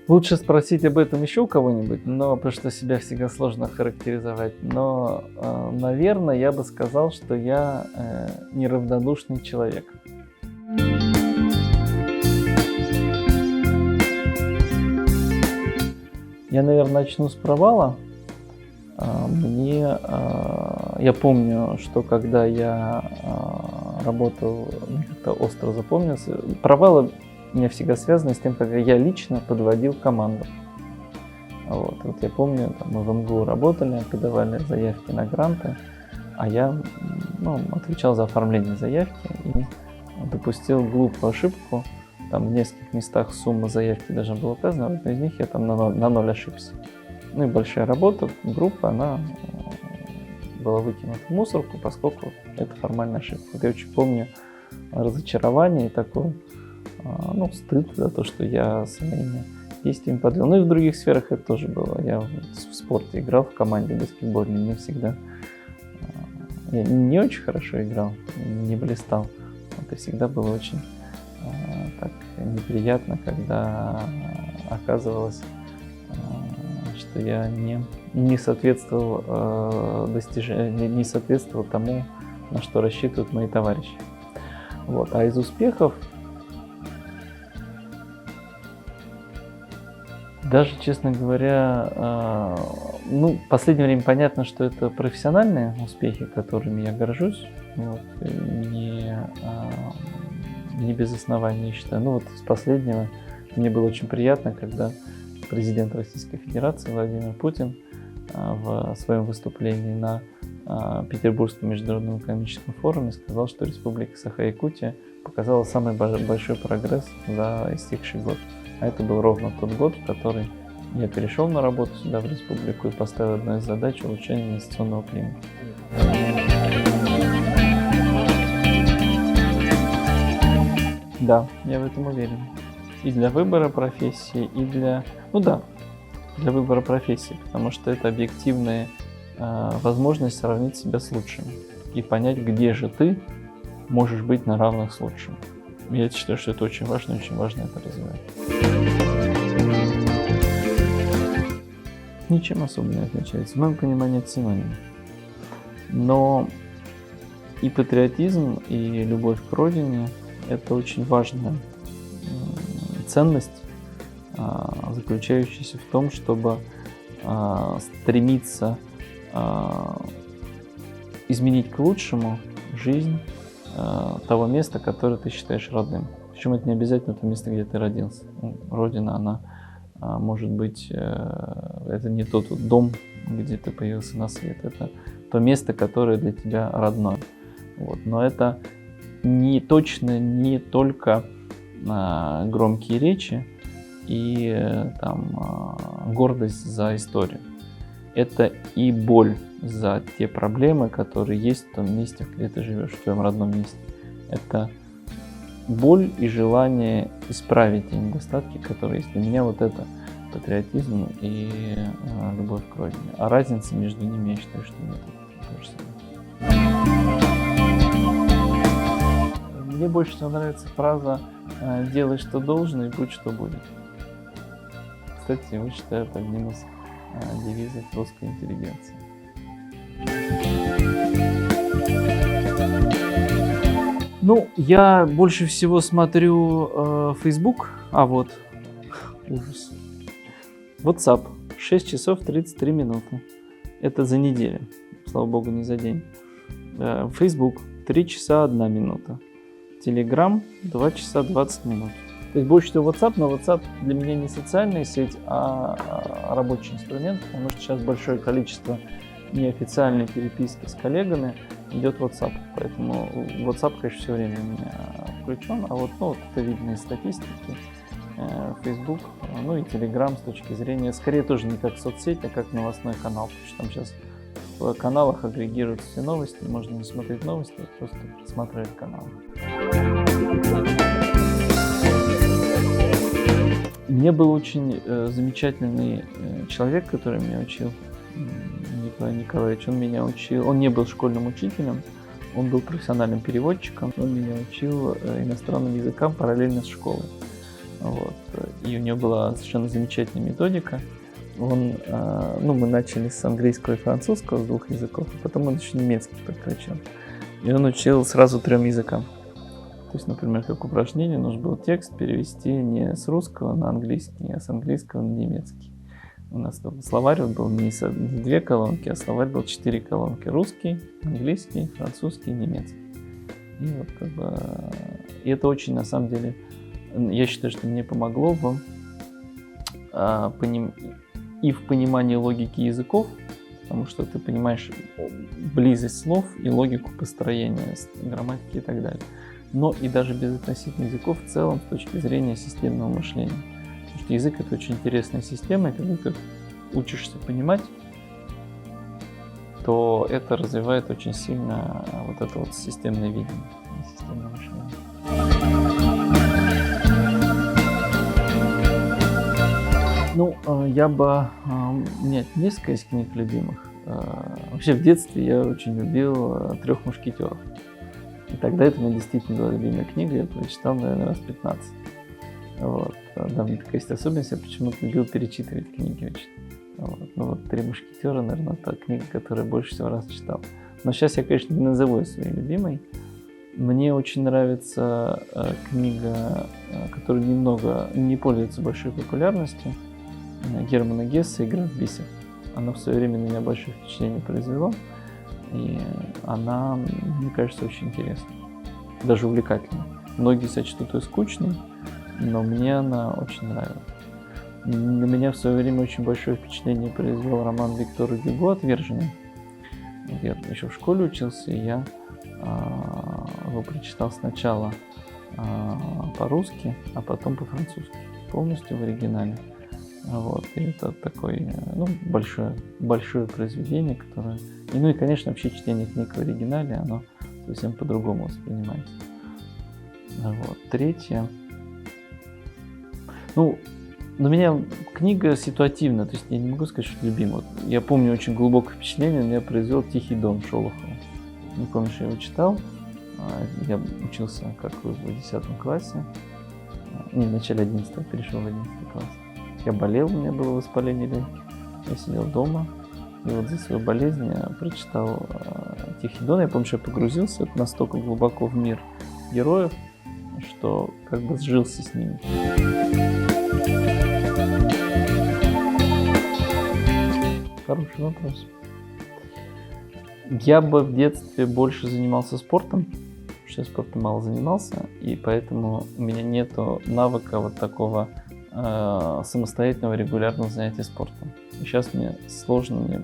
Лучше спросить об этом еще у кого-нибудь, но потому что себя всегда сложно характеризовать. Но, наверное, я бы сказал, что я неравнодушный человек. Я, наверное, начну с провала. Я помню, что когда я работал, мне как-то остро запомнился. Провалы у меня всегда связаны с тем, как я лично подводил команду. Вот я помню, мы в МГУ работали, подавали заявки на гранты, а я отвечал за оформление заявки и допустил глупую ошибку. Там в нескольких местах сумма заявки должна была указана, а в одной из них я там на 0 ошибся. Ну и большая работа, группа, она была выкинута в мусорку, поскольку это формальная ошибка. Вот я очень помню разочарование и такой, стыд за то, что я своими действиями подвел. Ну и в других сферах это тоже было. Я в спорте играл в команде баскетбольной, мне всегда... Я не очень хорошо играл, не блистал. Это всегда было очень так неприятно, когда оказывалось, что я не соответствовал не соответствовал тому, на что рассчитывают мои товарищи. Вот. А из успехов даже, честно говоря, в последнее время понятно, что это профессиональные успехи, которыми я горжусь. Вот, не без основания, считаю. С последнего мне было очень приятно, когда президент Российской Федерации Владимир Путин в своем выступлении на Петербургском международном экономическом форуме сказал, что Республика Саха-Якутия показала самый большой прогресс за истекший год. А это был ровно тот год, в который я перешел на работу сюда, в республику, и поставил одну из задач — улучшение инвестиционного климата. Да, я в этом уверен. И для выбора профессии, и для выбора профессии, потому что это объективная возможность сравнить себя с лучшими и понять, где же ты можешь быть на равных с лучшим. Я считаю, что это очень важно это развивать. Ничем особо не отличается. В моем понимании это синоним. Но и патриотизм, и любовь к родине — это очень важная ценность, заключающаяся в том, чтобы стремиться изменить к лучшему жизнь того места, которое ты считаешь родным. Причем это не обязательно то место, где ты родился. Родина, она может быть, это не тот дом, где ты появился на свет. Это то место, которое для тебя родное. Вот. Но это не только громкие речи и гордость за историю. Это и боль за те проблемы, которые есть в том месте, где ты живешь, в твоем родном месте. Это боль и желание исправить те недостатки, которые есть. Для меня вот это патриотизм и любовь к родине. А разницы между ними, я считаю, что нет. То же самое. Мне больше всего нравится фраза «делай, что должно, и будь, что будет». Кстати, я считаю это одним из девизов русской интеллигенции. Я больше всего смотрю Facebook, ужас. WhatsApp 6 часов 33 минуты. Это за неделю, слава богу, не за день. Facebook 3 часа 1 минута. Telegram 2 часа 20 минут. То есть больше всего WhatsApp, но WhatsApp для меня не социальная сеть, а рабочий инструмент, потому что сейчас большое количество неофициальной переписки с коллегами идет WhatsApp. Поэтому WhatsApp, конечно, все время у меня включен, а это видно из статистики. Facebook, и Telegram с точки зрения, скорее тоже не как соцсеть, а как новостной канал, потому что там сейчас в каналах агрегируют все новости, можно не смотреть новости, а просто просматривать каналы. У меня был очень замечательный человек, который меня учил, Николай Николаевич. Он меня учил, он не был школьным учителем, он был профессиональным переводчиком, он меня учил иностранным языкам параллельно с школой. Вот. и у него была совершенно замечательная методика. Мы начали с английского и французского, с 2 языков, а потом он еще немецкий подключил. И он учил сразу 3 языкам. То есть, например, как упражнение, нужно было текст перевести не с русского на английский, а с английского на немецкий. У нас словарь был не 2 колонки, а словарь был 4 колонки. Русский, английский, французский, немецкий. И это очень, на самом деле, я считаю, что мне помогло и в понимании логики языков, потому что ты понимаешь близость слов и логику построения, грамматики и так далее. Но и даже без относительных языков в целом с точки зрения системного мышления. Потому что язык — это очень интересная система, и когда ты учишься понимать, то это развивает очень сильно вот это вот системное видение, системное мышление. У меня несколько есть книг любимых. Вообще в детстве я очень любил «Трех мушкетеров». И тогда это у меня действительно была любимая книга, я прочитал, наверное, раз 15. Да, у меня такая есть особенность, я почему-то любил перечитывать книги очень. «Три мушкетера», наверное, та книга, которую я больше всего раз читал. Но сейчас я, конечно, не назову ее своей любимой. Мне очень нравится книга, которая немного не пользуется большой популярностью, Германа Гесса «Игра в бисер». Она в свое время на меня большое впечатление произвела, и она, мне кажется, очень интересной, даже увлекательной. Многие сочтут ее скучной, но мне она очень нравилась. На меня в свое время очень большое впечатление произвел роман Виктора Гюго «Отверженный». Я еще в школе учился, и я его прочитал сначала по-русски, а потом по-французски, полностью в оригинале. И это такое большое произведение, которое... И, конечно, вообще чтение книг в оригинале, оно совсем по-другому воспринимается. Третье. На меня книга ситуативна, то есть я не могу сказать, что любимая. Я помню, очень глубокое впечатление на меня произвел «Тихий дон» Шолохова. Не помню, что я его читал. Я учился, как вы, в 10 классе. В начале 11-го, перешел в 11 класс. Я болел, у меня было воспаление легких. Я сидел дома, и за свою болезнь я прочитал «Тихий дон». Я помню, что я погрузился настолько глубоко в мир героев, что как бы сжился с ними. Хороший вопрос. Я бы в детстве больше занимался спортом, потому что я спортом мало занимался, и поэтому у меня нету навыка вот такого самостоятельного регулярного занятия спортом. И сейчас мне сложно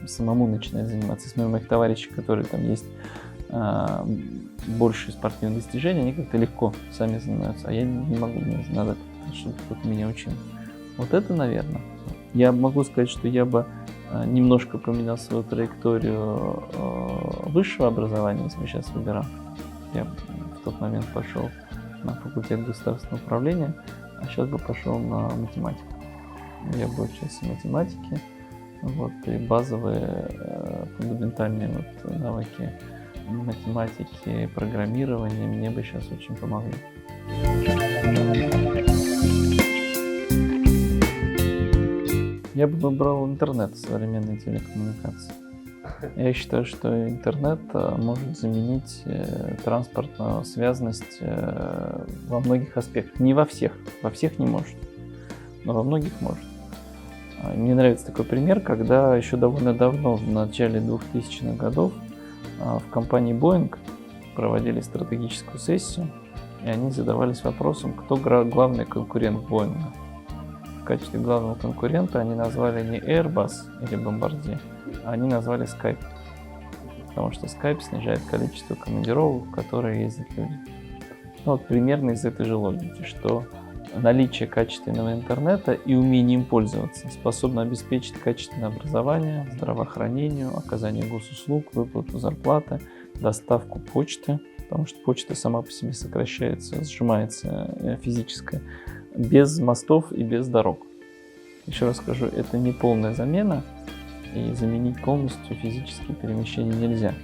самому начинать заниматься. Если моих товарищей, которые там есть большие спортивные достижения, они как-то легко сами занимаются, а я не могу, мне надо, чтобы кто-то меня учил. Вот это, наверное. Я могу сказать, что я бы немножко поменял свою траекторию высшего образования, если я сейчас выбирал. Я в тот момент пошел на факультет государственного управления, а сейчас бы пошел на математику. Я бы учился математике, и базовые фундаментальные навыки математики, программирования мне бы сейчас очень помогли. Я бы выбрал интернет, современные телекоммуникации. Я считаю, что интернет может заменить транспортную связность во многих аспектах. Не во всех не может, но во многих может. Мне нравится такой пример, когда еще довольно давно, в начале 2000-х годов, в компании Boeing проводили стратегическую сессию, и они задавались вопросом, кто главный конкурент Boeing. В качестве главного конкурента они назвали не Airbus или Bombardier, а они назвали Skype. Потому что Skype снижает количество командировок, в которые ездят люди. Примерно из этой же логики, что наличие качественного интернета и умение им пользоваться способно обеспечить качественное образование, здравоохранение, оказание госуслуг, выплату зарплаты, доставку почты, потому что почта сама по себе сокращается, сжимается физически, без мостов и без дорог. Еще раз скажу, это не полная замена, и заменить полностью физические перемещения нельзя.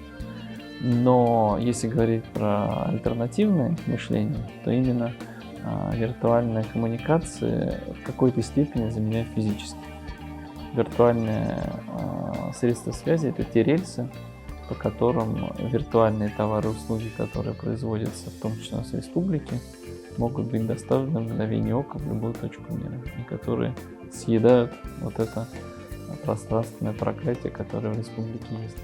Но если говорить про альтернативное мышление, то именно виртуальная коммуникация в какой-то степени заменяет физические. Виртуальные средства связи — это те рельсы, по которым виртуальные товары и услуги, которые производятся, в том числе у нас в республике, могут быть доставлены в мгновение ока в любую точку мира, и которые съедают вот это пространственное проклятие, которое в республике есть.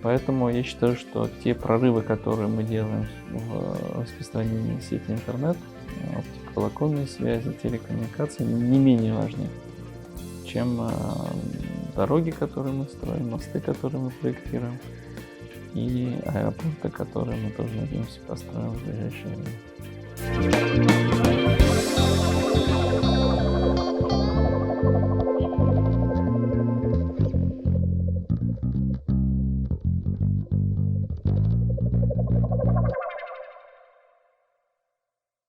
Поэтому я считаю, что те прорывы, которые мы делаем в распространении сети интернет, оптиковолоконной связи, телекоммуникации, не менее важны, чем дороги, которые мы строим, мосты, которые мы проектируем, и аэропорты, которые мы тоже надеемся построим в ближайшее время.